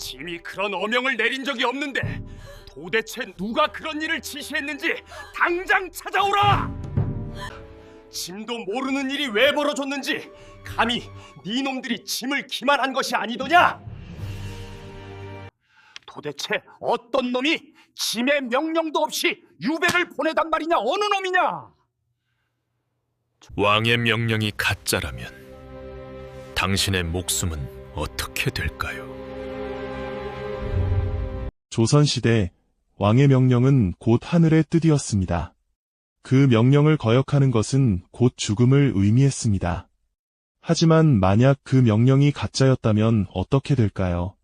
짐이 그런 어명을 내린 적이 없는데 도대체 누가 그런 일을 지시했는지 당장 찾아오라! 짐도 모르는 일이 왜 벌어졌는지 감히 네 놈들이 짐을 기만한 것이 아니더냐? 도대체 어떤 놈이 짐의 명령도 없이 유배를 보내단 말이냐? 어느 놈이냐? 왕의 명령이 가짜라면 당신의 목숨은 어떻게 될까요? 조선시대 왕의 명령은 곧 하늘의 뜻이었습니다. 그 명령을 거역하는 것은 곧 죽음을 의미했습니다. 하지만 만약 그 명령이 가짜였다면 어떻게 될까요?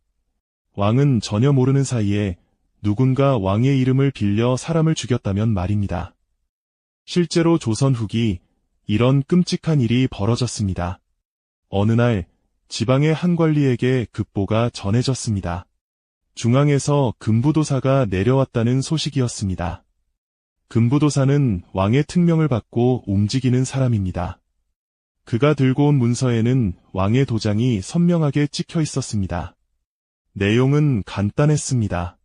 왕은 전혀 모르는 사이에 누군가 왕의 이름을 빌려 사람을 죽였다면 말입니다. 실제로 조선 후기 이런 끔찍한 일이 벌어졌습니다. 어느 날 지방의 한 관리에게 급보가 전해졌습니다. 중앙에서 금부도사가 내려왔다는 소식이었습니다. 금부도사는 왕의 특명을 받고 움직이는 사람입니다. 그가 들고 온 문서에는 왕의 도장이 선명하게 찍혀 있었습니다. 내용은 간단했습니다.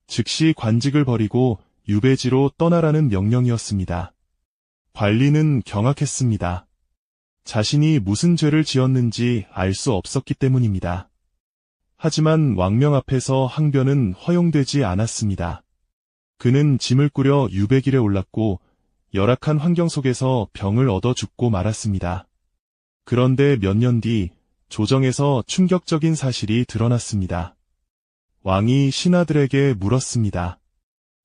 즉시 관직을 버리고 유배지로 떠나라는 명령이었습니다. 관리는 경악했습니다. 자신이 무슨 죄를 지었는지 알 수 없었기 때문입니다. 하지만 왕명 앞에서 항변은 허용되지 않았습니다. 그는 짐을 꾸려 유배길에 올랐고 열악한 환경 속에서 병을 얻어 죽고 말았습니다. 그런데 몇 년 뒤 조정에서 충격적인 사실이 드러났습니다. 왕이 신하들에게 물었습니다.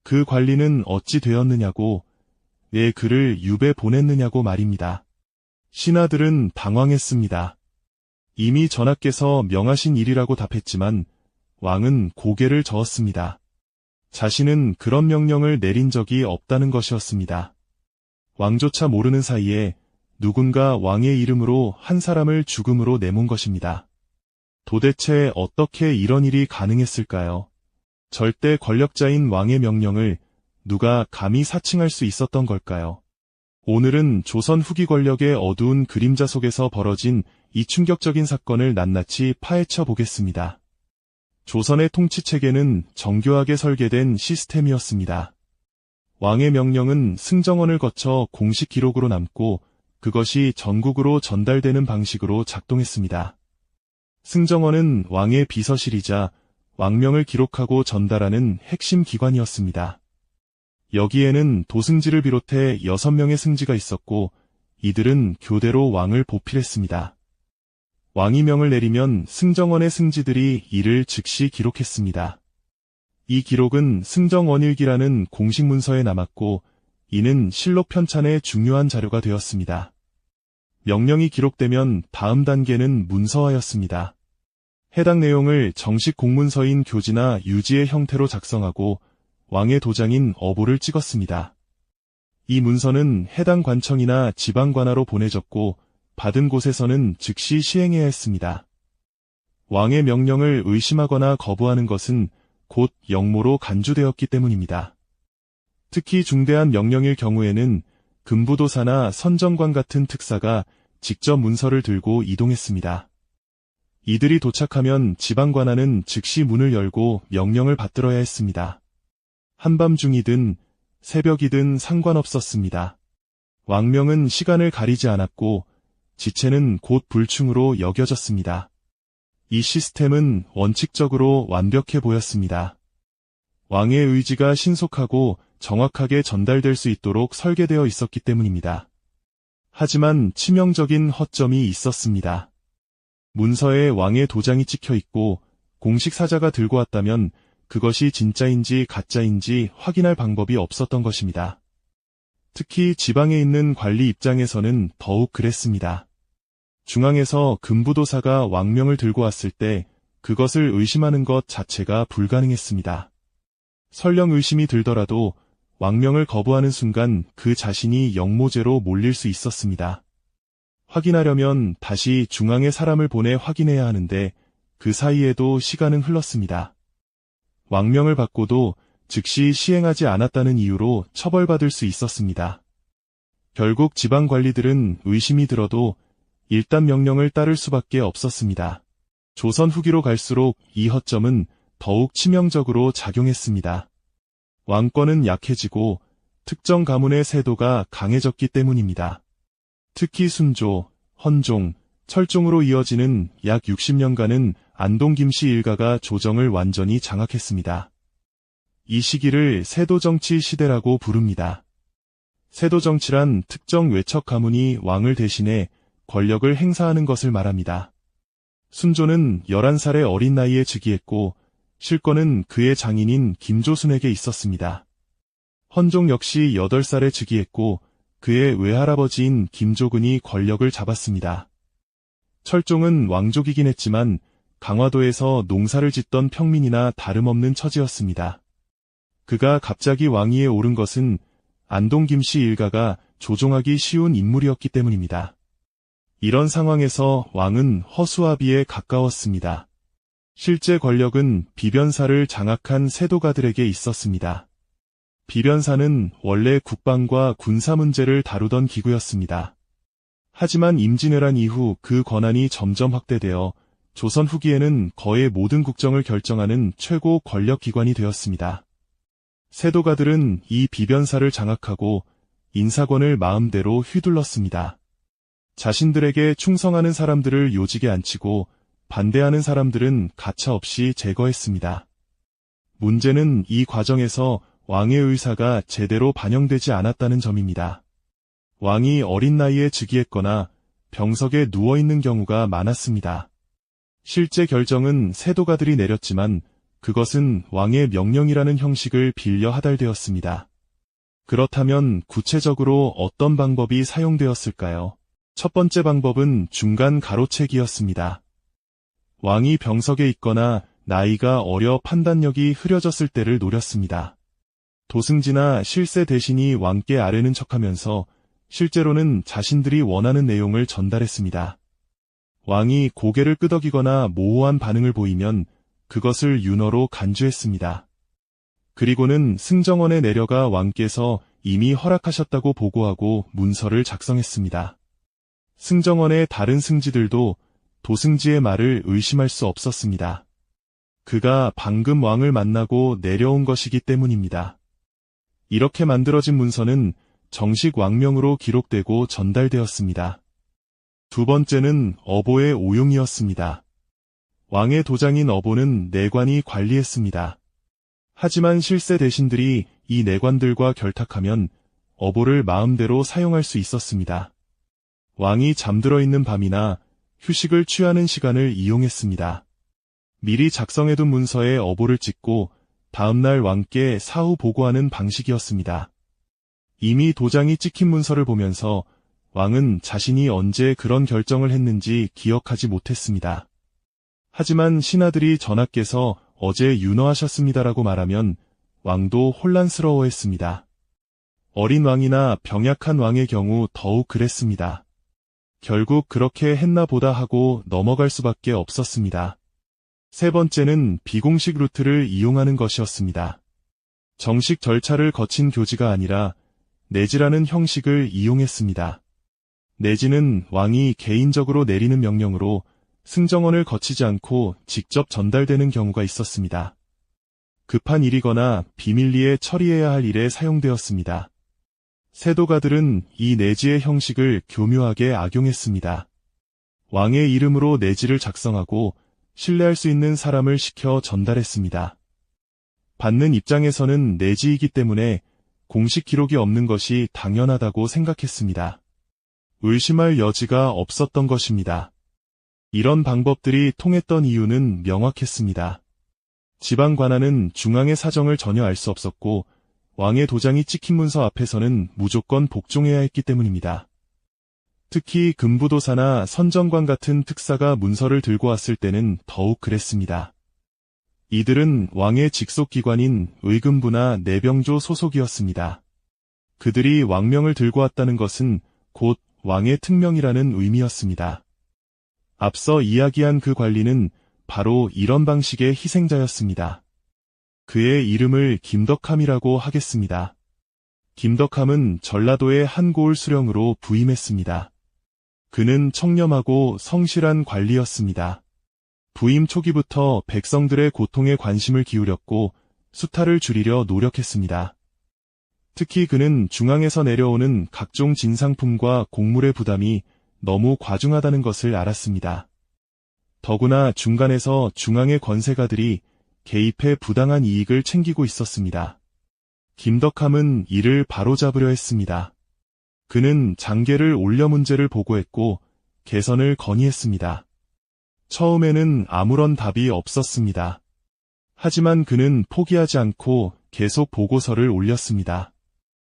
그 관리는 어찌 되었느냐고, 왜 그를 유배 보냈느냐고 말입니다. 신하들은 당황했습니다. 이미 전하께서 명하신 일이라고 답했지만 왕은 고개를 저었습니다. 자신은 그런 명령을 내린 적이 없다는 것이었습니다. 왕조차 모르는 사이에 누군가 왕의 이름으로 한 사람을 죽음으로 내몬 것입니다. 도대체 어떻게 이런 일이 가능했을까요? 절대 권력자인 왕의 명령을 누가 감히 사칭할 수 있었던 걸까요? 오늘은 조선 후기 권력의 어두운 그림자 속에서 벌어진 이 충격적인 사건을 낱낱이 파헤쳐 보겠습니다. 조선의 통치체계는 정교하게 설계된 시스템이었습니다. 왕의 명령은 승정원을 거쳐 공식 기록으로 남고 그것이 전국으로 전달되는 방식으로 작동했습니다. 승정원은 왕의 비서실이자 왕명을 기록하고 전달하는 핵심 기관이었습니다. 여기에는 도승지를 비롯해 6명의 승지가 있었고 이들은 교대로 왕을 보필했습니다. 왕이 명을 내리면 승정원의 승지들이 이를 즉시 기록했습니다. 이 기록은 승정원일기라는 공식 문서에 남았고 이는 실록 편찬의 중요한 자료가 되었습니다. 명령이 기록되면 다음 단계는 문서화였습니다. 해당 내용을 정식 공문서인 교지나 유지의 형태로 작성하고 왕의 도장인 어보를 찍었습니다. 이 문서는 해당 관청이나 지방관하로 보내졌고 받은 곳에서는 즉시 시행해야 했습니다. 왕의 명령을 의심하거나 거부하는 것은 곧 역모로 간주되었기 때문입니다. 특히 중대한 명령일 경우에는 금부도사나 선정관 같은 특사가 직접 문서를 들고 이동했습니다. 이들이 도착하면 지방관하는 즉시 문을 열고 명령을 받들어야 했습니다. 한밤중이든 새벽이든 상관없었습니다. 왕명은 시간을 가리지 않았고 지체는 곧 불충으로 여겨졌습니다. 이 시스템은 원칙적으로 완벽해 보였습니다. 왕의 의지가 신속하고 정확하게 전달될 수 있도록 설계되어 있었기 때문입니다. 하지만 치명적인 허점이 있었습니다. 문서에 왕의 도장이 찍혀 있고 공식 사자가 들고 왔다면 그것이 진짜인지 가짜인지 확인할 방법이 없었던 것입니다. 특히 지방에 있는 관리 입장에서는 더욱 그랬습니다. 중앙에서 금부도사가 왕명을 들고 왔을 때 그것을 의심하는 것 자체가 불가능했습니다. 설령 의심이 들더라도 왕명을 거부하는 순간 그 자신이 역모죄로 몰릴 수 있었습니다. 확인하려면 다시 중앙에 사람을 보내 확인해야 하는데 그 사이에도 시간은 흘렀습니다. 왕명을 받고도 즉시 시행하지 않았다는 이유로 처벌받을 수 있었습니다. 결국 지방 관리들은 의심이 들어도 일단 명령을 따를 수밖에 없었습니다. 조선 후기로 갈수록 이 허점은 더욱 치명적으로 작용했습니다. 왕권은 약해지고 특정 가문의 세도가 강해졌기 때문입니다. 특히 순조, 헌종, 철종으로 이어지는 약 60년간은 안동 김씨 일가가 조정을 완전히 장악했습니다. 이 시기를 세도정치 시대라고 부릅니다. 세도정치란 특정 외척 가문이 왕을 대신해 권력을 행사하는 것을 말합니다. 순조는 11살의 어린 나이에 즉위했고 실권은 그의 장인인 김조순에게 있었습니다. 헌종 역시 8살에 즉위했고 그의 외할아버지인 김조근이 권력을 잡았습니다. 철종은 왕족이긴 했지만 강화도에서 농사를 짓던 평민이나 다름없는 처지였습니다. 그가 갑자기 왕위에 오른 것은 안동 김씨 일가가 조종하기 쉬운 인물이었기 때문입니다. 이런 상황에서 왕은 허수아비에 가까웠습니다. 실제 권력은 비변사를 장악한 세도가들에게 있었습니다. 비변사는 원래 국방과 군사 문제를 다루던 기구였습니다. 하지만 임진왜란 이후 그 권한이 점점 확대되어 조선 후기에는 거의 모든 국정을 결정하는 최고 권력기관이 되었습니다. 세도가들은 이 비변사를 장악하고 인사권을 마음대로 휘둘렀습니다. 자신들에게 충성하는 사람들을 요직에 앉히고 반대하는 사람들은 가차없이 제거했습니다. 문제는 이 과정에서 왕의 의사가 제대로 반영되지 않았다는 점입니다. 왕이 어린 나이에 즉위했거나 병석에 누워있는 경우가 많았습니다. 실제 결정은 세도가들이 내렸지만 그것은 왕의 명령이라는 형식을 빌려 하달되었습니다. 그렇다면 구체적으로 어떤 방법이 사용되었을까요? 첫 번째 방법은 중간 가로채기였습니다. 왕이 병석에 있거나 나이가 어려 판단력이 흐려졌을 때를 노렸습니다. 도승지나 실세 대신이 왕께 아뢰는 척하면서 실제로는 자신들이 원하는 내용을 전달했습니다. 왕이 고개를 끄덕이거나 모호한 반응을 보이면 그것을 윤허로 간주했습니다. 그리고는 승정원에 내려가 왕께서 이미 허락하셨다고 보고하고 문서를 작성했습니다. 승정원의 다른 승지들도 도승지의 말을 의심할 수 없었습니다. 그가 방금 왕을 만나고 내려온 것이기 때문입니다. 이렇게 만들어진 문서는 정식 왕명으로 기록되고 전달되었습니다. 두 번째는 어보의 오용이었습니다. 왕의 도장인 어보는 내관이 관리했습니다. 하지만 실세 대신들이 이 내관들과 결탁하면 어보를 마음대로 사용할 수 있었습니다. 왕이 잠들어 있는 밤이나 휴식을 취하는 시간을 이용했습니다. 미리 작성해둔 문서에 어보를 찍고 다음날 왕께 사후 보고하는 방식이었습니다. 이미 도장이 찍힌 문서를 보면서 왕은 자신이 언제 그런 결정을 했는지 기억하지 못했습니다. 하지만 신하들이 전하께서 어제 윤허하셨습니다라고 말하면 왕도 혼란스러워했습니다. 어린 왕이나 병약한 왕의 경우 더욱 그랬습니다. 결국 그렇게 했나 보다 하고 넘어갈 수밖에 없었습니다. 세 번째는 비공식 루트를 이용하는 것이었습니다. 정식 절차를 거친 교지가 아니라 내지라는 형식을 이용했습니다. 내지는 왕이 개인적으로 내리는 명령으로 승정원을 거치지 않고 직접 전달되는 경우가 있었습니다. 급한 일이거나 비밀리에 처리해야 할 일에 사용되었습니다. 세도가들은 이 내지의 형식을 교묘하게 악용했습니다. 왕의 이름으로 내지를 작성하고 신뢰할 수 있는 사람을 시켜 전달했습니다. 받는 입장에서는 내지이기 때문에 공식 기록이 없는 것이 당연하다고 생각했습니다. 의심할 여지가 없었던 것입니다. 이런 방법들이 통했던 이유는 명확했습니다. 지방 관한은 중앙의 사정을 전혀 알 수 없었고 왕의 도장이 찍힌 문서 앞에서는 무조건 복종해야 했기 때문입니다. 특히 금부도사나 선정관 같은 특사가 문서를 들고 왔을 때는 더욱 그랬습니다. 이들은 왕의 직속 기관인 의금부나 내병조 소속이었습니다. 그들이 왕명을 들고 왔다는 것은 곧 왕의 특명이라는 의미였습니다. 앞서 이야기한 그 관리는 바로 이런 방식의 희생자였습니다. 그의 이름을 김덕함이라고 하겠습니다. 김덕함은 전라도의 한 고을 수령으로 부임했습니다. 그는 청렴하고 성실한 관리였습니다. 부임 초기부터 백성들의 고통에 관심을 기울였고 수탈을 줄이려 노력했습니다. 특히 그는 중앙에서 내려오는 각종 진상품과 곡물의 부담이 너무 과중하다는 것을 알았습니다. 더구나 중간에서 중앙의 권세가들이 개입해 부당한 이익을 챙기고 있었습니다. 김덕함은 이를 바로잡으려 했습니다. 그는 장계를 올려 문제를 보고했고 개선을 건의했습니다. 처음에는 아무런 답이 없었습니다. 하지만 그는 포기하지 않고 계속 보고서를 올렸습니다.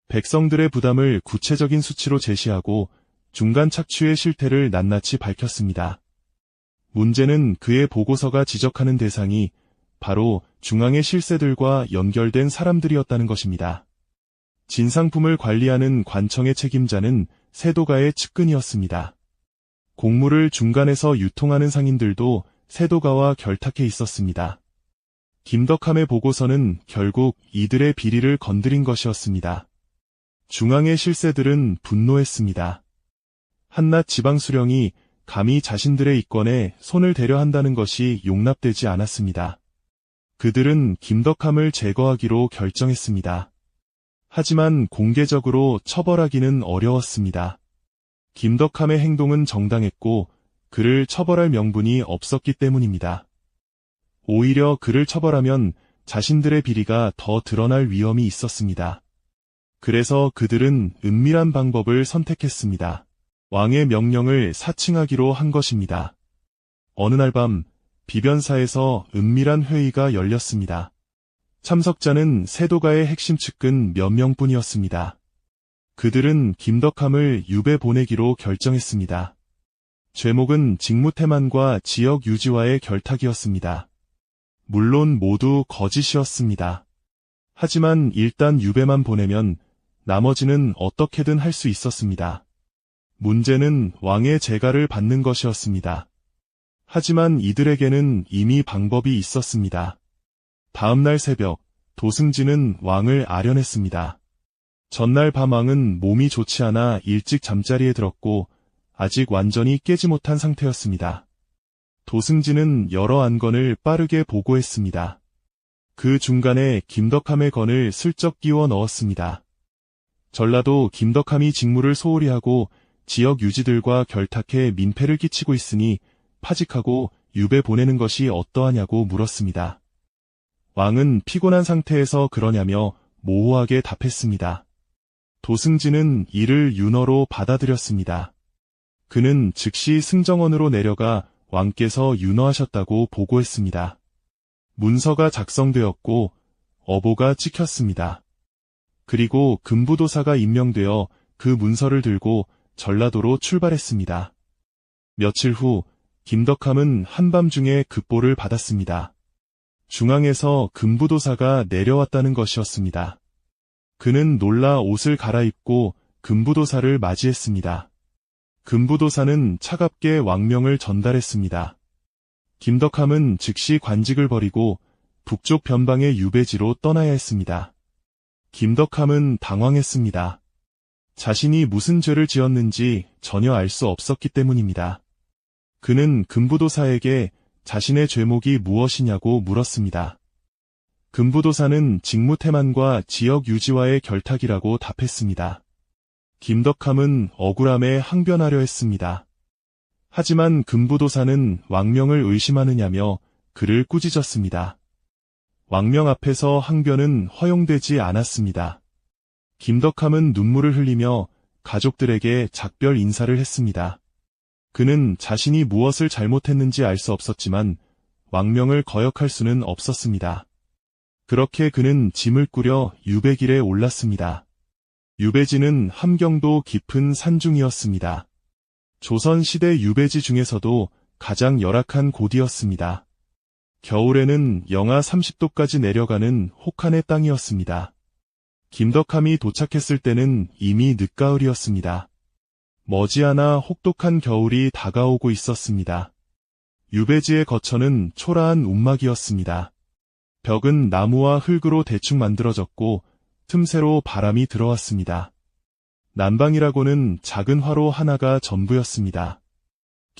백성들의 부담을 구체적인 수치로 제시하고 중간 착취의 실태를 낱낱이 밝혔습니다. 문제는 그의 보고서가 지적하는 대상이 바로 중앙의 실세들과 연결된 사람들이었다는 것입니다. 진상품을 관리하는 관청의 책임자는 세도가의 측근이었습니다. 곡물을 중간에서 유통하는 상인들도 세도가와 결탁해 있었습니다. 김덕함의 보고서는 결국 이들의 비리를 건드린 것이었습니다. 중앙의 실세들은 분노했습니다. 한낱 지방수령이 감히 자신들의 이권에 손을 대려 한다는 것이 용납되지 않았습니다. 그들은 김덕함을 제거하기로 결정했습니다. 하지만 공개적으로 처벌하기는 어려웠습니다. 김덕함의 행동은 정당했고 그를 처벌할 명분이 없었기 때문입니다. 오히려 그를 처벌하면 자신들의 비리가 더 드러날 위험이 있었습니다. 그래서 그들은 은밀한 방법을 선택했습니다. 왕의 명령을 사칭하기로 한 것입니다. 어느 날 밤 비변사에서 은밀한 회의가 열렸습니다. 참석자는 세도가의 핵심 측근 몇 명뿐이었습니다. 그들은 김덕함을 유배 보내기로 결정했습니다. 죄목은 직무태만과 지역 유지와의 결탁이었습니다. 물론 모두 거짓이었습니다. 하지만 일단 유배만 보내면 나머지는 어떻게든 할 수 있었습니다. 문제는 왕의 재가를 받는 것이었습니다. 하지만 이들에게는 이미 방법이 있었습니다. 다음날 새벽, 도승진은 왕을 아련했습니다. 전날 밤 왕은 몸이 좋지 않아 일찍 잠자리에 들었고 아직 완전히 깨지 못한 상태였습니다. 도승진은 여러 안건을 빠르게 보고했습니다. 그 중간에 김덕함의 건을 슬쩍 끼워 넣었습니다. 전라도 김덕함이 직무를 소홀히 하고 지역 유지들과 결탁해 민폐를 끼치고 있으니 파직하고 유배 보내는 것이 어떠하냐고 물었습니다. 왕은 피곤한 상태에서 그러냐며 모호하게 답했습니다. 도승진은 이를 윤허로 받아들였습니다. 그는 즉시 승정원으로 내려가 왕께서 윤허하셨다고 보고했습니다. 문서가 작성되었고 어보가 찍혔습니다. 그리고 금부도사가 임명되어 그 문서를 들고 전라도로 출발했습니다. 며칠 후 김덕함은 한밤중에 급보를 받았습니다. 중앙에서 금부도사가 내려왔다는 것이었습니다. 그는 놀라 옷을 갈아입고 금부도사를 맞이했습니다. 금부도사는 차갑게 왕명을 전달했습니다. 김덕함은 즉시 관직을 버리고 북쪽 변방의 유배지로 떠나야 했습니다. 김덕함은 당황했습니다. 자신이 무슨 죄를 지었는지 전혀 알 수 없었기 때문입니다. 그는 금부도사에게 자신의 죄목이 무엇이냐고 물었습니다. 금부도사는 직무태만과 지역 유지와의 결탁이라고 답했습니다. 김덕함은 억울함에 항변하려 했습니다. 하지만 금부도사는 왕명을 의심하느냐며 그를 꾸짖었습니다. 왕명 앞에서 항변은 허용되지 않았습니다. 김덕함은 눈물을 흘리며 가족들에게 작별 인사를 했습니다. 그는 자신이 무엇을 잘못했는지 알 수 없었지만 왕명을 거역할 수는 없었습니다. 그렇게 그는 짐을 꾸려 유배길에 올랐습니다. 유배지는 함경도 깊은 산중이었습니다. 조선시대 유배지 중에서도 가장 열악한 곳이었습니다. 겨울에는 영하 30도까지 내려가는 혹한의 땅이었습니다. 김덕함이 도착했을 때는 이미 늦가을이었습니다. 머지않아 혹독한 겨울이 다가오고 있었습니다. 유배지의 거처는 초라한 움막이었습니다. 벽은 나무와 흙으로 대충 만들어졌고 틈새로 바람이 들어왔습니다. 난방이라고는 작은 화로 하나가 전부였습니다.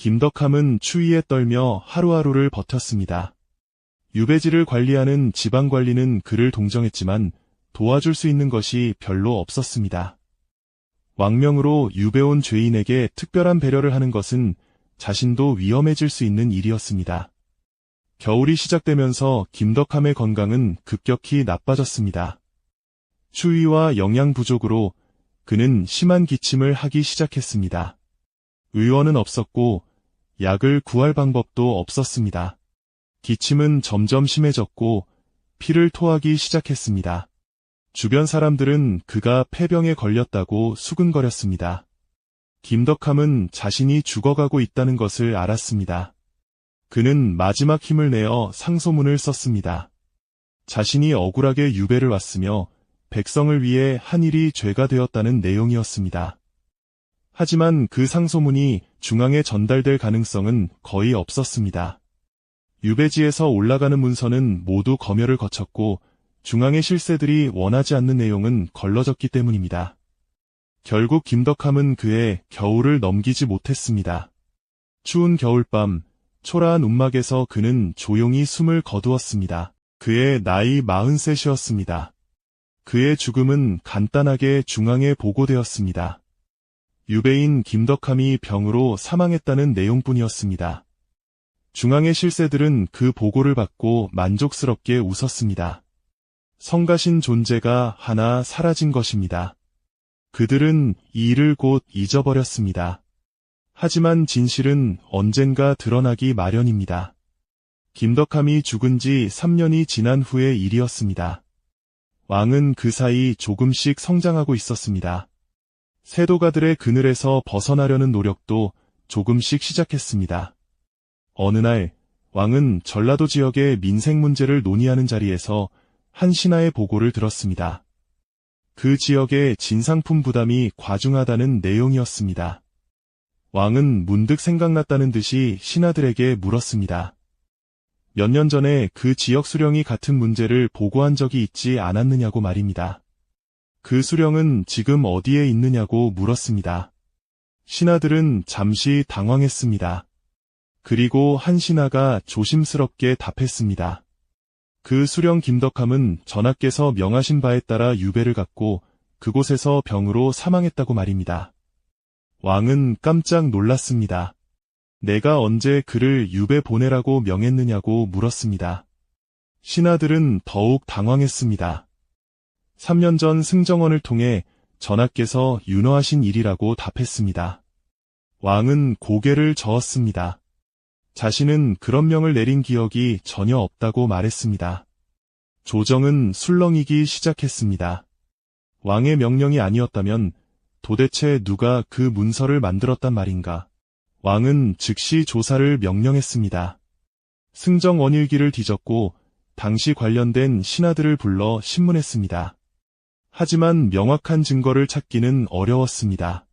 김덕함은 추위에 떨며 하루하루를 버텼습니다. 유배지를 관리하는 지방관리는 그를 동정했지만 도와줄 수 있는 것이 별로 없었습니다. 왕명으로 유배 온 죄인에게 특별한 배려를 하는 것은 자신도 위험해질 수 있는 일이었습니다. 겨울이 시작되면서 김덕함의 건강은 급격히 나빠졌습니다. 추위와 영양 부족으로 그는 심한 기침을 하기 시작했습니다. 의원은 없었고 약을 구할 방법도 없었습니다. 기침은 점점 심해졌고 피를 토하기 시작했습니다. 주변 사람들은 그가 폐병에 걸렸다고 수근거렸습니다. 김덕함은 자신이 죽어가고 있다는 것을 알았습니다. 그는 마지막 힘을 내어 상소문을 썼습니다. 자신이 억울하게 유배를 왔으며 백성을 위해 한 일이 죄가 되었다는 내용이었습니다. 하지만 그 상소문이 중앙에 전달될 가능성은 거의 없었습니다. 유배지에서 올라가는 문서는 모두 검열을 거쳤고 중앙의 실세들이 원하지 않는 내용은 걸러졌기 때문입니다. 결국 김덕함은 그의 겨울을 넘기지 못했습니다. 추운 겨울밤, 초라한 움막에서 그는 조용히 숨을 거두었습니다. 그의 나이 43이었습니다. 그의 죽음은 간단하게 중앙에 보고되었습니다. 유배인 김덕함이 병으로 사망했다는 내용뿐이었습니다. 중앙의 실세들은 그 보고를 받고 만족스럽게 웃었습니다. 성가신 존재가 하나 사라진 것입니다. 그들은 이 일을 곧 잊어버렸습니다. 하지만 진실은 언젠가 드러나기 마련입니다. 김덕함이 죽은 지 3년이 지난 후의 일이었습니다. 왕은 그 사이 조금씩 성장하고 있었습니다. 세도가들의 그늘에서 벗어나려는 노력도 조금씩 시작했습니다. 어느 날 왕은 전라도 지역의 민생 문제를 논의하는 자리에서 한 신하의 보고를 들었습니다. 그 지역의 진상품 부담이 과중하다는 내용이었습니다. 왕은 문득 생각났다는 듯이 신하들에게 물었습니다. 몇 년 전에 그 지역 수령이 같은 문제를 보고한 적이 있지 않았느냐고 말입니다. 그 수령은 지금 어디에 있느냐고 물었습니다. 신하들은 잠시 당황했습니다. 그리고 한 신하가 조심스럽게 답했습니다. 그 수령 김덕함은 전하께서 명하신 바에 따라 유배를 갔고 그곳에서 병으로 사망했다고 말입니다. 왕은 깜짝 놀랐습니다. 내가 언제 그를 유배 보내라고 명했느냐고 물었습니다. 신하들은 더욱 당황했습니다. 3년 전 승정원을 통해 전하께서 윤허하신 일이라고 답했습니다. 왕은 고개를 저었습니다. 자신은 그런 명을 내린 기억이 전혀 없다고 말했습니다. 조정은 술렁이기 시작했습니다. 왕의 명령이 아니었다면 도대체 누가 그 문서를 만들었단 말인가? 왕은 즉시 조사를 명령했습니다. 승정 원일기를 뒤졌고 당시 관련된 신하들을 불러 신문했습니다. 하지만 명확한 증거를 찾기는 어려웠습니다.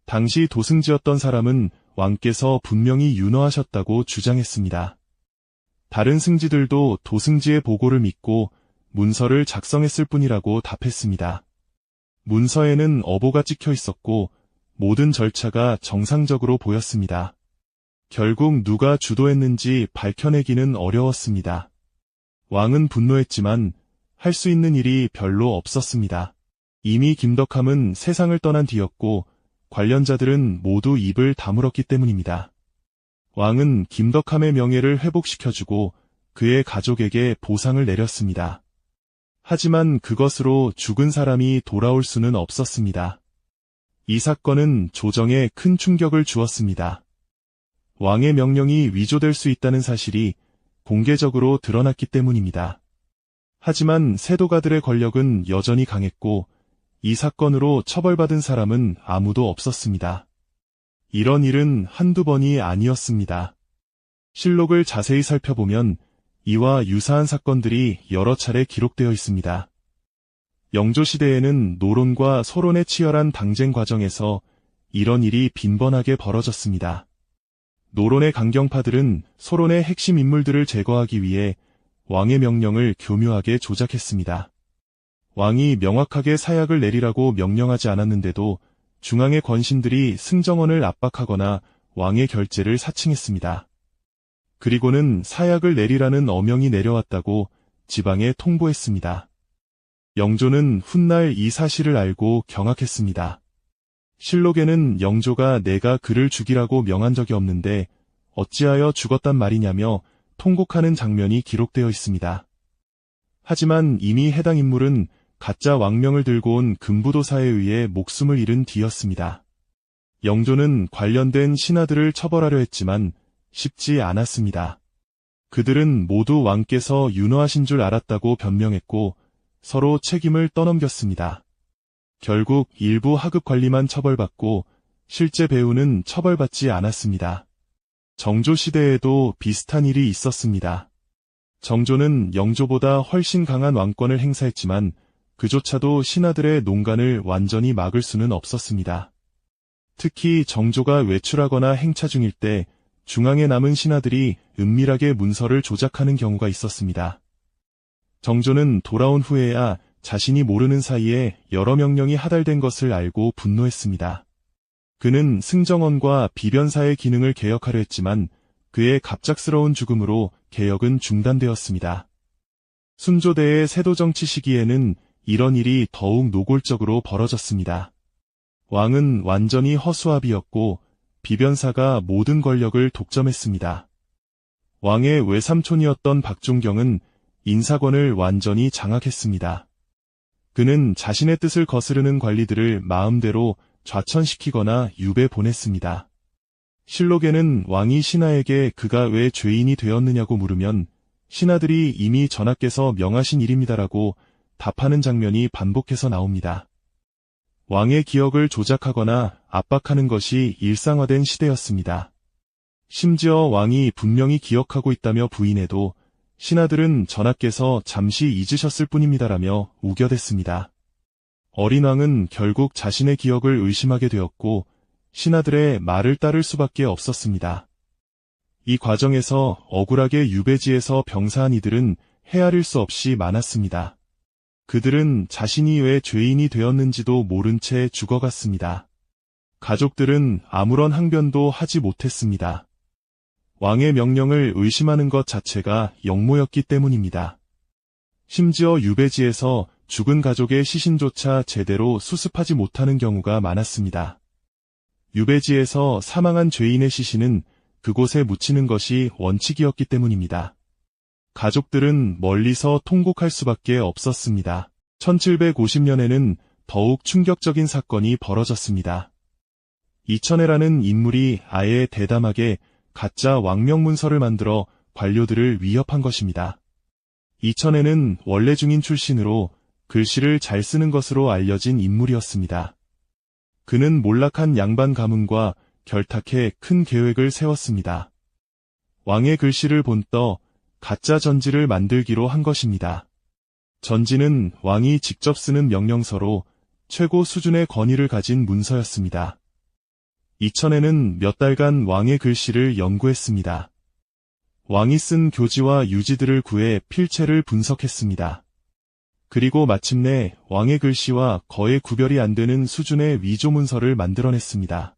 당시 도승지였던 사람은 왕께서 분명히 윤허하셨다고 주장했습니다. 다른 승지들도 도승지의 보고를 믿고 문서를 작성했을 뿐이라고 답했습니다. 문서에는 어보가 찍혀 있었고 모든 절차가 정상적으로 보였습니다. 결국 누가 주도했는지 밝혀내기는 어려웠습니다. 왕은 분노했지만 할 수 있는 일이 별로 없었습니다. 이미 김덕함은 세상을 떠난 뒤였고 관련자들은 모두 입을 다물었기 때문입니다. 왕은 김덕함의 명예를 회복시켜주고 그의 가족에게 보상을 내렸습니다. 하지만 그것으로 죽은 사람이 돌아올 수는 없었습니다. 이 사건은 조정에 큰 충격을 주었습니다. 왕의 명령이 위조될 수 있다는 사실이 공개적으로 드러났기 때문입니다. 하지만 세도가들의 권력은 여전히 강했고 이 사건으로 처벌받은 사람은 아무도 없었습니다. 이런 일은 한두 번이 아니었습니다. 실록을 자세히 살펴보면 이와 유사한 사건들이 여러 차례 기록되어 있습니다. 영조시대에는 노론과 소론의 치열한 당쟁 과정에서 이런 일이 빈번하게 벌어졌습니다. 노론의 강경파들은 소론의 핵심 인물들을 제거하기 위해 왕의 명령을 교묘하게 조작했습니다. 왕이 명확하게 사약을 내리라고 명령하지 않았는데도 중앙의 권신들이 승정원을 압박하거나 왕의 결재를 사칭했습니다. 그리고는 사약을 내리라는 어명이 내려왔다고 지방에 통보했습니다. 영조는 훗날 이 사실을 알고 경악했습니다. 실록에는 영조가 내가 그를 죽이라고 명한 적이 없는데 어찌하여 죽었단 말이냐며 통곡하는 장면이 기록되어 있습니다. 하지만 이미 해당 인물은 가짜 왕명을 들고 온 금부도사에 의해 목숨을 잃은 뒤였습니다. 영조는 관련된 신하들을 처벌하려 했지만 쉽지 않았습니다. 그들은 모두 왕께서 윤허하신 줄 알았다고 변명했고 서로 책임을 떠넘겼습니다. 결국 일부 하급 관리만 처벌받고 실제 배우는 처벌받지 않았습니다. 정조 시대에도 비슷한 일이 있었습니다. 정조는 영조보다 훨씬 강한 왕권을 행사했지만 그조차도 신하들의 농간을 완전히 막을 수는 없었습니다. 특히 정조가 외출하거나 행차 중일 때 중앙에 남은 신하들이 은밀하게 문서를 조작하는 경우가 있었습니다. 정조는 돌아온 후에야 자신이 모르는 사이에 여러 명령이 하달된 것을 알고 분노했습니다. 그는 승정원과 비변사의 기능을 개혁하려 했지만 그의 갑작스러운 죽음으로 개혁은 중단되었습니다. 순조대의 세도정치 시기에는 이런 일이 더욱 노골적으로 벌어졌습니다. 왕은 완전히 허수아비였고 비변사가 모든 권력을 독점했습니다. 왕의 외삼촌이었던 박종경은 인사권을 완전히 장악했습니다. 그는 자신의 뜻을 거스르는 관리들을 마음대로 좌천시키거나 유배 보냈습니다. 실록에는 왕이 신하에게 그가 왜 죄인이 되었느냐고 물으면 신하들이 이미 전하께서 명하신 일입니다라고 답하는 장면이 반복해서 나옵니다. 왕의 기억을 조작하거나 압박하는 것이 일상화된 시대였습니다. 심지어 왕이 분명히 기억하고 있다며 부인해도 신하들은 전하께서 잠시 잊으셨을 뿐입니다라며 우겨댔습니다. 어린 왕은 결국 자신의 기억을 의심하게 되었고 신하들의 말을 따를 수밖에 없었습니다. 이 과정에서 억울하게 유배지에서 병사한 이들은 헤아릴 수 없이 많았습니다. 그들은 자신이 왜 죄인이 되었는지도 모른 채 죽어갔습니다. 가족들은 아무런 항변도 하지 못했습니다. 왕의 명령을 의심하는 것 자체가 역모였기 때문입니다. 심지어 유배지에서 죽은 가족의 시신조차 제대로 수습하지 못하는 경우가 많았습니다. 유배지에서 사망한 죄인의 시신은 그곳에 묻히는 것이 원칙이었기 때문입니다. 가족들은 멀리서 통곡할 수밖에 없었습니다. 1750년에는 더욱 충격적인 사건이 벌어졌습니다. 이천해라는 인물이 아예 대담하게 가짜 왕명문서를 만들어 관료들을 위협한 것입니다. 이천해는 원래 중인 출신으로 글씨를 잘 쓰는 것으로 알려진 인물이었습니다. 그는 몰락한 양반 가문과 결탁해 큰 계획을 세웠습니다. 왕의 글씨를 본떠 가짜 전지를 만들기로 한 것입니다. 전지는 왕이 직접 쓰는 명령서로 최고 수준의 권위를 가진 문서였습니다. 이천해는 몇 달간 왕의 글씨를 연구했습니다. 왕이 쓴 교지와 유지들을 구해 필체를 분석했습니다. 그리고 마침내 왕의 글씨와 거의 구별이 안 되는 수준의 위조문서를 만들어냈습니다.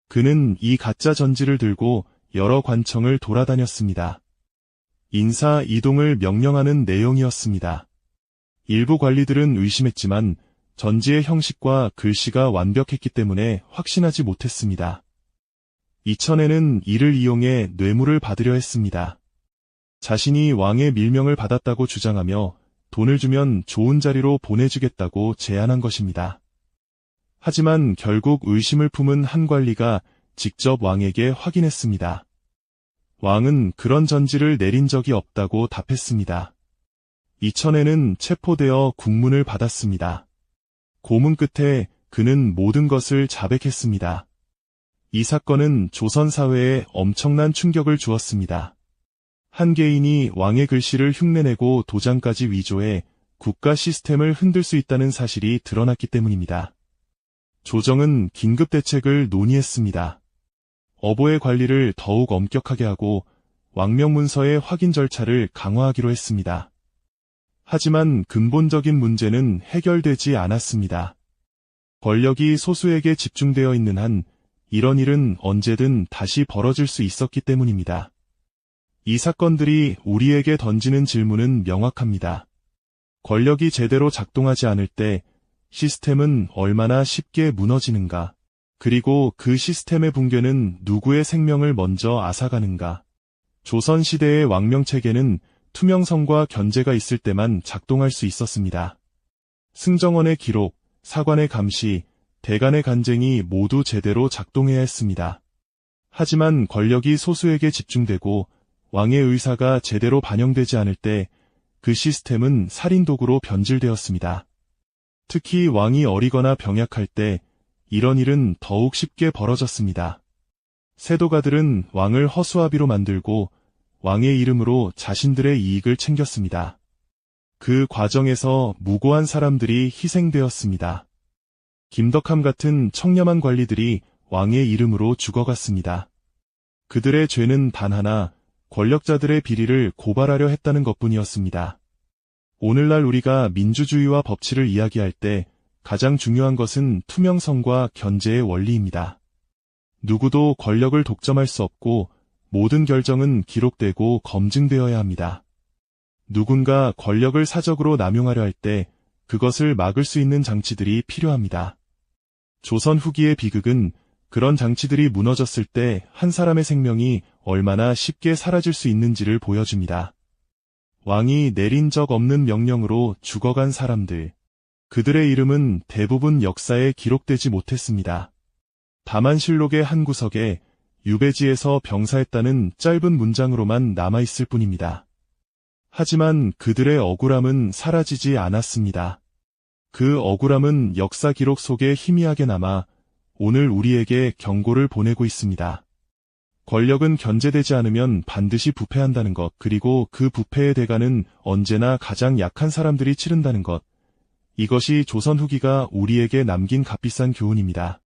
그는 이 가짜 전지를 들고 여러 관청을 돌아다녔습니다. 인사 이동을 명령하는 내용이었습니다. 일부 관리들은 의심했지만 전지의 형식과 글씨가 완벽했기 때문에 확신하지 못했습니다. 이천해는 이를 이용해 뇌물을 받으려 했습니다. 자신이 왕의 밀명을 받았다고 주장하며 돈을 주면 좋은 자리로 보내주겠다고 제안한 것입니다. 하지만 결국 의심을 품은 한 관리가 직접 왕에게 확인했습니다. 왕은 그런 전지를 내린 적이 없다고 답했습니다. 이천해는 체포되어 국문을 받았습니다. 고문 끝에 그는 모든 것을 자백했습니다. 이 사건은 조선 사회에 엄청난 충격을 주었습니다. 한 개인이 왕의 글씨를 흉내내고 도장까지 위조해 국가 시스템을 흔들 수 있다는 사실이 드러났기 때문입니다. 조정은 긴급 대책을 논의했습니다. 어보의 관리를 더욱 엄격하게 하고 왕명문서의 확인 절차를 강화하기로 했습니다. 하지만 근본적인 문제는 해결되지 않았습니다. 권력이 소수에게 집중되어 있는 한 이런 일은 언제든 다시 벌어질 수 있었기 때문입니다. 이 사건들이 우리에게 던지는 질문은 명확합니다. 권력이 제대로 작동하지 않을 때 시스템은 얼마나 쉽게 무너지는가? 그리고 그 시스템의 붕괴는 누구의 생명을 먼저 앗아가는가? 조선시대의 왕명체계는 투명성과 견제가 있을 때만 작동할 수 있었습니다. 승정원의 기록, 사관의 감시, 대간의 간쟁이 모두 제대로 작동해야 했습니다. 하지만 권력이 소수에게 집중되고 왕의 의사가 제대로 반영되지 않을 때 그 시스템은 살인도구로 변질되었습니다. 특히 왕이 어리거나 병약할 때 이런 일은 더욱 쉽게 벌어졌습니다. 세도가들은 왕을 허수아비로 만들고 왕의 이름으로 자신들의 이익을 챙겼습니다. 그 과정에서 무고한 사람들이 희생되었습니다. 김덕함 같은 청렴한 관리들이 왕의 이름으로 죽어갔습니다. 그들의 죄는 단 하나, 권력자들의 비리를 고발하려 했다는 것뿐이었습니다. 오늘날 우리가 민주주의와 법치를 이야기할 때 가장 중요한 것은 투명성과 견제의 원리입니다. 누구도 권력을 독점할 수 없고 모든 결정은 기록되고 검증되어야 합니다. 누군가 권력을 사적으로 남용하려 할 때 그것을 막을 수 있는 장치들이 필요합니다. 조선 후기의 비극은 그런 장치들이 무너졌을 때 한 사람의 생명이 얼마나 쉽게 사라질 수 있는지를 보여줍니다. 왕이 내린 적 없는 명령으로 죽어간 사람들. 그들의 이름은 대부분 역사에 기록되지 못했습니다. 다만 실록의 한 구석에 유배지에서 병사했다는 짧은 문장으로만 남아있을 뿐입니다. 하지만 그들의 억울함은 사라지지 않았습니다. 그 억울함은 역사 기록 속에 희미하게 남아 오늘 우리에게 경고를 보내고 있습니다. 권력은 견제되지 않으면 반드시 부패한다는 것, 그리고 그 부패의 대가는 언제나 가장 약한 사람들이 치른다는 것. 이것이 조선 후기가 우리에게 남긴 값비싼 교훈입니다.